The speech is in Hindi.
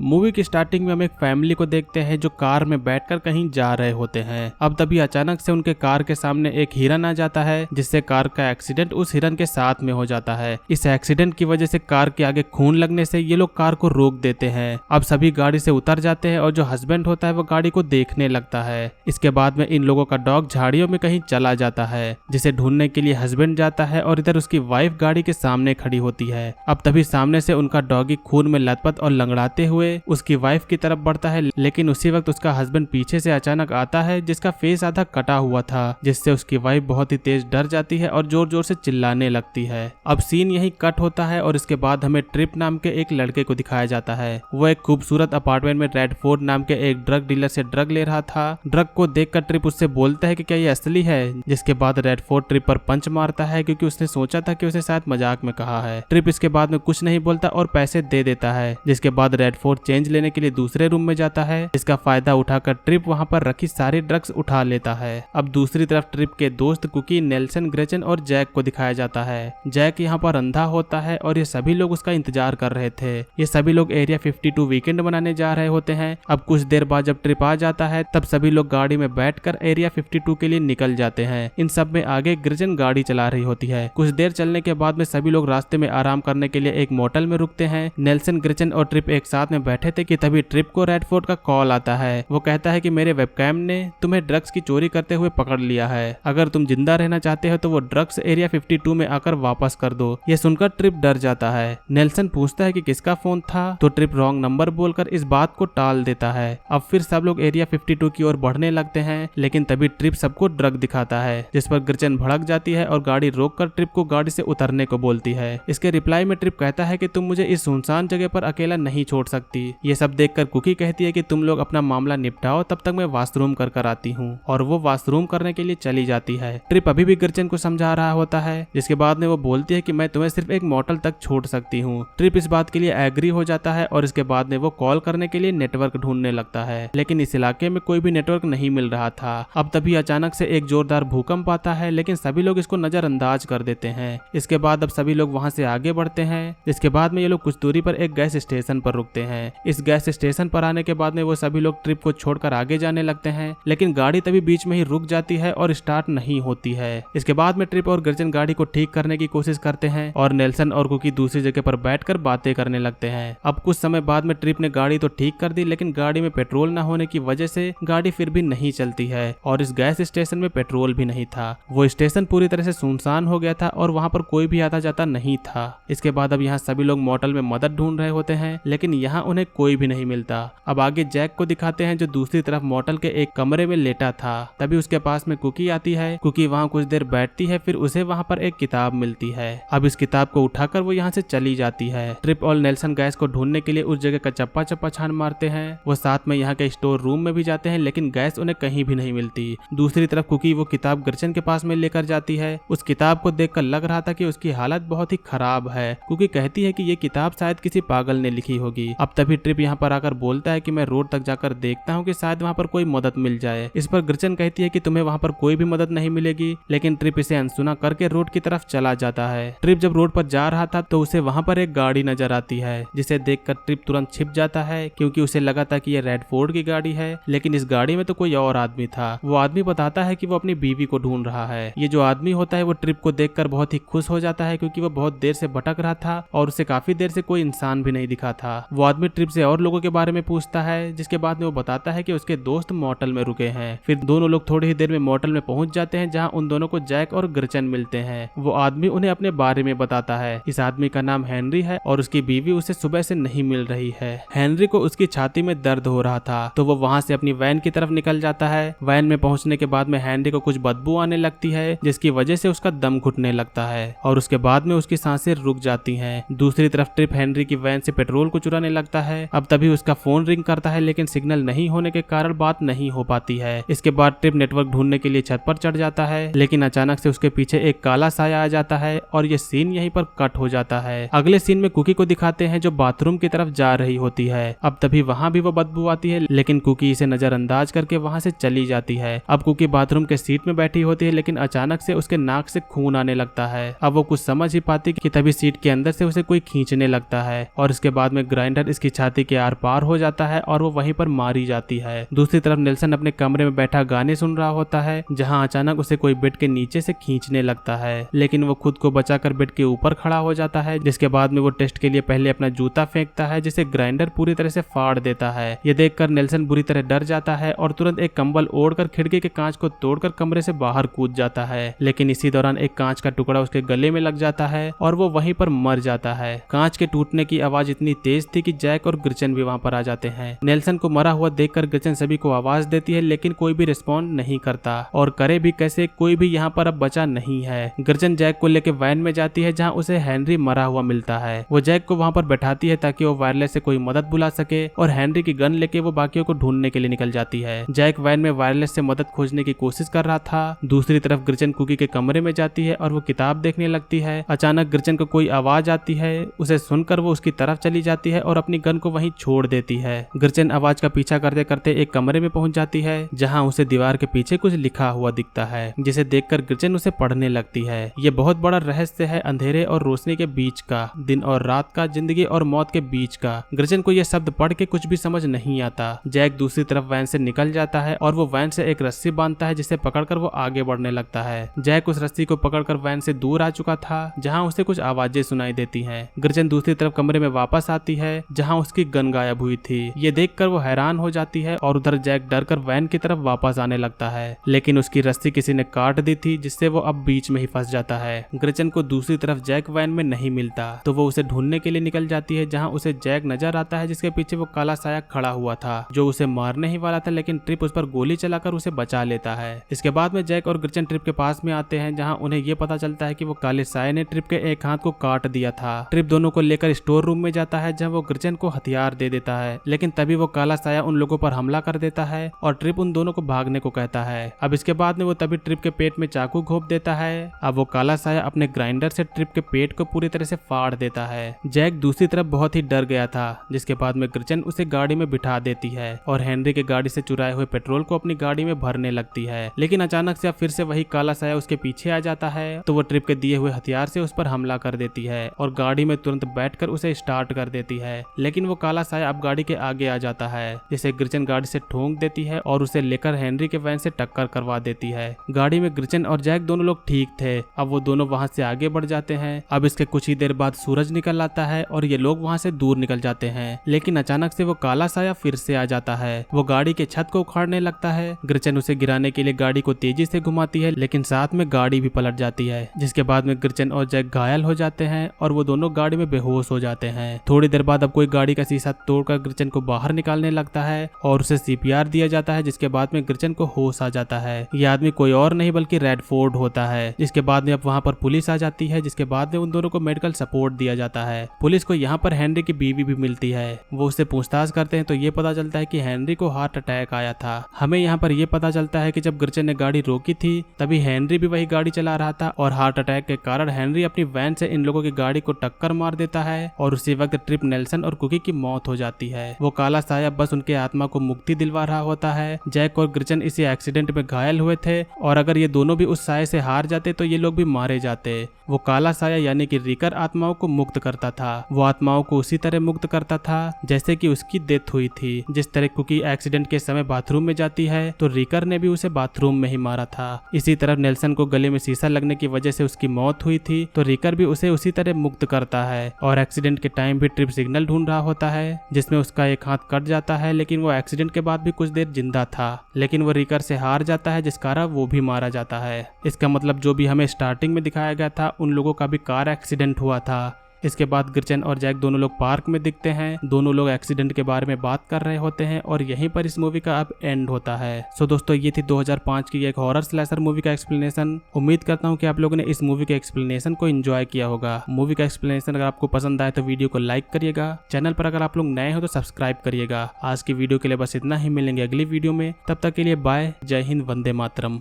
मूवी की स्टार्टिंग में हम एक फैमिली को देखते हैं जो कार में बैठकर कहीं जा रहे होते हैं। अब तभी अचानक से उनके कार के सामने एक हिरन आ जाता है, जिससे कार का एक्सीडेंट उस हिरन के साथ में हो जाता है। इस एक्सीडेंट की वजह से कार के आगे खून लगने से ये लोग कार को रोक देते हैं। अब सभी गाड़ी से उतर जाते हैं और जो हस्बैंड होता है वो गाड़ी को देखने लगता है। इसके बाद में इन लोगों का डॉग झाड़ियों में कहीं चला जाता है, जिसे ढूंढने के लिए हस्बैंड जाता है और इधर उसकी वाइफ गाड़ी के सामने खड़ी होती है। अब तभी सामने से उनका डॉगी खून में लथपथ और लंगड़ाते हुए उसकी वाइफ की तरफ बढ़ता है, लेकिन उसी वक्त उसका हस्बैंड पीछे से अचानक आता है, जिसका फेस आधा कटा हुआ था, जिससे उसकी वाइफ बहुत ही तेज डर जाती है और जोर जोर से चिल्लाने लगती है। अब सीन यही कट होता है और इसके बाद हमें ट्रिप नाम के एक लड़के को दिखाया जाता है। वो एक खूबसूरत अपार्टमेंट में रेडफोर्ड नाम के एक ड्रग डीलर से ड्रग ले रहा था। ड्रग को देखकर ट्रिप उससे बोलता है कि क्या ये असली है, जिसके बाद रेडफोर्ड ट्रिप पर पंच मारता है, क्योंकि उसने सोचा था कि उसे शायद मजाक में कहा है। ट्रिप इसके बाद में कुछ नहीं बोलता और पैसे दे देता है, जिसके बाद रेडफोर्ड चेंज लेने के लिए दूसरे रूम में जाता है। इसका फायदा उठाकर ट्रिप वहां पर रखी सारी ड्रग्स उठा लेता है। अब दूसरी तरफ ट्रिप के दोस्त कुकी, नेल्सन, ग्रेचन और जैक को दिखाया जाता है। जैक यहाँ पर अंधा होता है और ये सभी लोग उसका इंतजार कर रहे थे। ये सभी लोग एरिया 52 वीकेंड मनाने जा रहे होते हैं। अब कुछ देर बाद जब ट्रिप आ जाता है तब सभी लोग गाड़ी में बैठकर एरिया 52 के लिए निकल जाते हैं। इन सब में आगे ग्रेचन गाड़ी चला रही होती है। कुछ देर चलने के बाद में सभी लोग रास्ते में आराम करने के लिए एक मोटल में रुकते हैं। नेल्सन, ग्रेचन और ट्रिप एक साथ में बैठे थे कि तभी ट्रिप को रेडफोर्ड का कॉल आता है। वो कहता है कि मेरे वेबकैम ने तुम्हें ड्रग्स की चोरी करते हुए पकड़ लिया है। अगर तुम जिंदा रहना चाहते हो तो वो ड्रग्स एरिया 52 में आकर वापस कर दो। ये सुनकर ट्रिप डर जाता है। नेल्सन पूछता है कि किसका फोन था, तो ट्रिप रॉन्ग नंबर बोलकर इस बात को टाल देता है। अब फिर सब लोग एरिया 52 की ओर बढ़ने लगते हैं, लेकिन तभी ट्रिप सबको ड्रग दिखाता है, जिस पर ग्रेचन भड़क जाती है और गाड़ी रोककर ट्रिप को गाड़ी से उतरने को बोलती है। इसके रिप्लाई में ट्रिप कहता है कि तुम मुझे इस सुनसान जगह पर अकेला नहीं छोड़ सकती। ये सब देखकर कुकी कहती है कि तुम लोग अपना मामला निपटाओ, तब तक मैं वॉशरूम कर आती हूँ, और वो वॉशरूम करने के लिए चली जाती है। ट्रिप अभी भी ग्रेचन को समझा रहा होता है, जिसके बाद में वो बोलती है कि मैं तुम्हें सिर्फ एक मोटल तक छोड़ सकती हूँ। ट्रिप इस बात के लिए एग्री हो जाता है और इसके बाद में वो कॉल करने के लिए नेटवर्क ढूंढने लगता है, लेकिन इस इलाके में कोई भी नेटवर्क नहीं मिल रहा था। अब तभी अचानक से एक जोरदार भूकंप आता है, लेकिन सभी लोग इसको नजरअंदाज कर देते हैं। इसके बाद अब सभी लोग वहां से आगे बढ़ते हैं। इसके बाद में ये लोग कुछ दूरी पर एक गैस स्टेशन पर रुकते हैं। इस गैस स्टेशन पर आने के बाद में वो सभी लोग ट्रिप को छोड़कर आगे जाने लगते हैं, लेकिन गाड़ी तभी बीच में ही रुक जाती है और स्टार्ट नहीं होती है। इसके बाद में ट्रिप और ग्रेचन गाड़ी को ठीक करने की कोशिश करते हैं और नेल्सन और कुकी दूसरी जगह पर बैठकर बातें करने लगते हैं। अब कुछ समय बाद में ट्रिप ने गाड़ी तो ठीक कर दी, लेकिन गाड़ी में पेट्रोल न होने की वजह से गाड़ी फिर भी नहीं चलती है और इस गैस स्टेशन में पेट्रोल भी नहीं था। वो स्टेशन पूरी तरह से सुनसान हो गया था और वहाँ पर कोई भी आता जाता नहीं था। इसके बाद अब यहाँ सभी लोग मोटल में मदद ढूंढ रहे होते हैं, लेकिन यहाँ उन्हें कोई भी नहीं मिलता। अब आगे जैक को दिखाते हैं जो दूसरी तरफ मोटल के एक कमरे में लेटा था। तभी उसके पास में कुकी आती है। कुकी वहाँ कुछ देर बैठती है, फिर उसे वहाँ पर एक किताब मिलती है। अब इस किताब को उठाकर वो यहाँ से चली जाती है। ट्रिप और नेल्सन गैस को ढूंढने के लिए उस जगह का चप्पा चप्पा छान मारते हैं। वो साथ में यहाँ के स्टोर रूम में भी जाते हैं, लेकिन गैस उन्हें कहीं भी नहीं मिलती। दूसरी तरफ कुकी वो किताब ग्रेचन के पास में लेकर जाती है। उस किताब को देखकर लग रहा था कि उसकी हालत बहुत ही खराब है। कुकी कहती है कि ये किताब शायद किसी पागल ने लिखी होगी। अब तभी ट्रिप यहाँ पर आकर बोलता है कि मैं रोड तक जाकर देखता हूँ कि शायद वहाँ पर कोई मदद मिल जाए। इस पर ग्रेचन कहती है कि तुम्हें वहाँ पर कोई भी मदद नहीं मिलेगी, लेकिन ट्रिप इसे अनसुना करके रोड की तरफ चला जाता है। ट्रिप जब रोड पर जा रहा था तो उसे वहाँ पर एक गाड़ी नजर आती है, जिसे देखकर ट्रिप तुरंत छिप जाता है, क्योंकि उसे लगा था कि ये रेडफोर्ड की गाड़ी है, लेकिन इस गाड़ी में तो कोई और आदमी था। वो आदमी बताता है कि वो अपनी बीवी को ढूंढ रहा है। ये जो आदमी होता है वो ट्रिप को देखकर बहुत ही खुश हो जाता है, क्योंकि वो बहुत देर से भटक रहा था और उसे काफी देर से कोई इंसान भी नहीं दिखा था। वो आदमी ट्रिप से और लोगों के बारे में पूछता है, जिसके बाद में वो बताता है कि उसके दोस्त मोटल में रुके हैं। फिर दोनों लोग थोड़ी ही देर में मोटल में पहुंच जाते हैं, जहां उन दोनों को जैक और ग्रेचन मिलते हैं। वो आदमी उन्हें अपने बारे में बताता है। इस आदमी का नाम हेनरी है और उसकी बीवी उसे सुबह से नहीं मिल रही है। हेनरी को उसकी छाती में दर्द हो रहा था, तो वो वहां से अपनी वैन की तरफ निकल जाता है। वैन में पहुंचने के बाद में हेनरी को कुछ बदबू आने लगती है, जिसकी वजह से उसका दम घुटने लगता है और उसके बाद में उसकी सांसें रुक जाती हैं। दूसरी तरफ ट्रिप हेनरी की वैन से पेट्रोल को चुराने लगता है। अब तभी उसका फोन रिंग करता है, लेकिन सिग्नल नहीं होने के कारण बात नहीं हो पाती है। इसके बाद ट्रिप नेटवर्क ढूंढने के लिए छत पर चढ़ जाता है, लेकिन अचानक से उसके पीछे एक काला साया आ जाता है और ये सीन यहीं पर कट हो जाता है। अगले सीन में कुकी को दिखाते हैं जो बाथरूम की तरफ जा रही होती है। अब तभी वहाँ भी वो बदबू आती है, लेकिन कुकी इसे नजरअंदाज करके वहाँ से चली जाती है। अब कुकी बाथरूम के सीट में बैठी होती है, लेकिन अचानक से उसके नाक से खून आने लगता है। अब वो कुछ समझ ही पाती कि तभी सीट के अंदर से उसे कोई खींचने लगता है और इसके बाद में ग्राइंडर इसकी उसकी छाती के आर पार हो जाता है और वो वहीं पर मारी जाती है। दूसरी तरफ नेल्सन अपने कमरे में बैठा गाने सुन रहा होता है, जहाँ अचानक उसे कोई बेड के नीचे से खींचने लगता है, लेकिन वो खुद को बचाकर बेड के ऊपर खड़ा हो जाता है। जिसके बाद में वो टेस्ट के लिए पहले अपना जूता फेंकता है, जिसे ग्राइंडर पूरी तरह से फाड़ देता है। ये देखकर नेल्सन बुरी तरह डर जाता है और तुरंत एक कंबल ओढ़कर खिड़की के कांच को तोड़कर कमरे से बाहर कूद जाता है, लेकिन इसी दौरान एक कांच का टुकड़ा उसके गले में लग जाता है और वो वहीं पर मर जाता है। कांच के टूटने की आवाज इतनी तेज थी कि जैक और ग्रिचन भी वहां पर आ जाते हैं। नेल्सन को मरा हुआ देखकर ग्रिचन सभी को आवाज देती है, लेकिन कोई भी रिस्पॉन्ड नहीं करता, और करे भी कैसे, कोई भी यहाँ पर अब बचा नहीं है। ग्रिचन जैक को लेकर वैन में जाती है, जहाँ उसे हेनरी मरा हुआ मिलता है। वो जैक को वहां पर बैठाती है ताकि वो वायरलेस से कोई मदद बुला सके, और हेनरी की गन लेके वो बाकियों को ढूंढने के लिए निकल जाती है। जैक वैन में वायरलेस से मदद खोजने की कोशिश कर रहा था। दूसरी तरफ ग्रिचन कुकी के कमरे में जाती है और वो किताब देखने लगती है। अचानक ग्रिचन को कोई आवाज आती है, उसे सुनकर वो उसकी तरफ चली जाती है और अपनी गन को वहीं छोड़ देती है। ग्रिचन आवाज का पीछा करते करते एक कमरे में पहुंच जाती है, जहां उसे दीवार के पीछे कुछ लिखा हुआ दिखता है, जिसे देखकर ग्रिचन उसे पढ़ने लगती है। ये बहुत बड़ा रहस्य है, अंधेरे और रोशनी के बीच का, दिन और रात का, जिंदगी और मौत के बीच का। ग्रिचन को यह शब्द पढ़ के कुछ भी समझ नहीं आता। जैक दूसरी तरफ वैन से निकल जाता है और वो वैन से एक रस्सी बांधता है, जिसे पकड़कर वो आगे बढ़ने लगता है। जैक उस रस्सी को पकड़कर वैन से दूर आ चुका था, जहां उसे कुछ आवाजें सुनाई देती हैं। ग्रिचन दूसरी तरफ कमरे में वापस आती है, जहां उसकी गन गायब हुई थी। ये देखकर वो हैरान हो जाती है और उधर जैक डरकर वैन की तरफ वापस आने लगता है, लेकिन उसकी रस्सी किसी ने काट दी थी, जिससे वो अब बीच में ही फंस जाता है। ग्रिचन को दूसरी तरफ जैक वैन में नहीं मिलता, तो वो उसे ढूंढने के लिए निकल जाती है, जहां उसे जैक नजर आता है, जिसके पीछे वो काला साया खड़ा हुआ था, जो उसे मारने ही वाला था, लेकिन ट्रिप उस पर गोली चलाकर उसे बचा लेता है। इसके बाद में जैक और ग्रिचन ट्रिप के पास में आते हैं, जहां उन्हें ये पता चलता है कि वो काले साये ने ट्रिप के एक हाथ को काट दिया था। ट्रिप दोनों को लेकर स्टोर रूम में जाता है, जहां वो ग्रिचन को हथियार दे देता है, लेकिन तभी वो काला साया उन लोगों पर हमला कर देता है और ट्रिप उन दोनों को भागने को कहता है। अब इसके बाद में वो तभी ट्रिप के पेट में चाकू घोंप देता है। अब वो काला साया अपने ग्राइंडर से ट्रिप के पेट को पूरी तरह से फाड़ देता है। जैक दूसरी तरफ बहुत ही डर गया था, जिसके बाद में ग्रिचन उसे गाड़ी में बिठा देती है और हेनरी के गाड़ी से चुराए हुए पेट्रोल को अपनी गाड़ी में भरने लगती है, लेकिन अचानक से फिर से वही काला साया उसके पीछे आ जाता है, तो वो ट्रिप के दिए हुए हथियार से उस पर हमला कर देती है और गाड़ी में तुरंत बैठकर उसे स्टार्ट कर देती है, लेकिन वो काला साया अब गाड़ी के आगे आ जाता है, जिसे ग्रिचन गाड़ी से ठोंक देती है और उसे लेकर हेनरी के वैन से टक्कर करवा देती है। गाड़ी में ग्रिचन और जैक दोनों लोग ठीक थे। अब वो दोनों वहां से आगे बढ़ जाते हैं। अब इसके कुछ ही देर बाद सूरज निकल आता है और ये लोग वहां से दूर निकल जाते हैं, लेकिन अचानक से वो काला साया फिर से आ जाता है। वो गाड़ी के छत को उखाड़ने लगता है। ग्रिचन उसे गिराने के लिए गाड़ी को तेजी से घुमाती है, लेकिन साथ में गाड़ी भी पलट जाती है, जिसके बाद में ग्रिचन और जैक घायल हो जाते हैं और वो दोनों गाड़ी में बेहोश हो जाते हैं। थोड़ी देर बाद अब कोई गाड़ी का शीशा तोड़कर ग्रिचन को बाहर निकालने लगता है और उसे सीपीआर दिया जाता है, जिसके बाद में ग्रिचन को होश आ जाता है। ये आदमी कोई और नहीं बल्कि रेडफोर्ड होता है। जिसके बाद में अब वहाँ पर पुलिस आ जाती है, जिसके बाद में उन दोनों को मेडिकल सपोर्ट दिया जाता है। पुलिस को यहाँ पर हेनरी की बीवी भी मिलती है। वो उससे पूछताछ करते हैं तो ये पता चलता है कि हेनरी को हार्ट अटैक आया था। हमें यहाँ पर ये पता चलता है कि जब ग्रिचन ने गाड़ी रोकी थी तभी हेनरी भी वही गाड़ी चला रहा था और हार्ट अटैक के कारण हेनरी अपनी वैन से इन लोगों की गाड़ी को टक्कर मार देता है और उसी वक्त ट्रिप, नेल्सन और कुकी की मौत हो जाती है। वो काला साया बस उनके आत्मा को मुक्ति दिलवा रहा होता है। जैक और ग्रिचन इसी एक्सीडेंट में घायल हुए थे और अगर ये दोनों भी उस साये से हार जाते तो ये लोग भी मारे जाते। वो काला साया यानी कि रिकर आत्माओं को मुक्त करता था। वो आत्माओं को उसी तरह मुक्त करता था जैसे कि उसकी डेथ हुई थी। जिस तरह कुकी एक्सीडेंट के समय बाथरूम में जाती है तो रिकर ने भी उसे बाथरूम में ही मारा था। इसी तरह नेल्सन को गले में शीशा लगने की वजह से उसकी मौत हुई थी तो रिकर भी उसे उसी तरह मुक्त करता है। और एक्सीडेंट के टाइम भी ट्रिप सिग्नल ढूंढ रहा होता है जिसमें उसका एक हाथ कट जाता है, लेकिन वो एक्सीडेंट के बाद भी कुछ देर जिंदा था, लेकिन वो रिकर से हार जाता है, जिस कारण वो भी मारा जाता है। इसका मतलब जो भी हमें स्टार्टिंग में दिखाया गया था उन लोगों का भी कार एक्सीडेंट हुआ था। इसके बाद ग्रिचन और जैक दोनों लोग पार्क में दिखते हैं। दोनों लोग एक्सीडेंट के बारे में बात कर रहे होते हैं और यहीं पर इस मूवी का अब एंड होता है। सो दोस्तों, ये थी 2005 की एक हॉरर स्लैशर मूवी का एक्सप्लेनेशन। उम्मीद करता हूँ कि आप लोगों ने इस मूवी के एक्सप्लेनेशन को एंजॉय किया होगा। मूवी का एक्सप्लेनेशन अगर आपको पसंद आए तो वीडियो को लाइक करिएगा। चैनल पर अगर आप लोग नए हो तो सब्सक्राइब करिएगा। आज की वीडियो के लिए बस इतना ही, मिलेंगे अगली वीडियो में। तब तक के लिए बाय, जय हिंद, वंदे मातरम।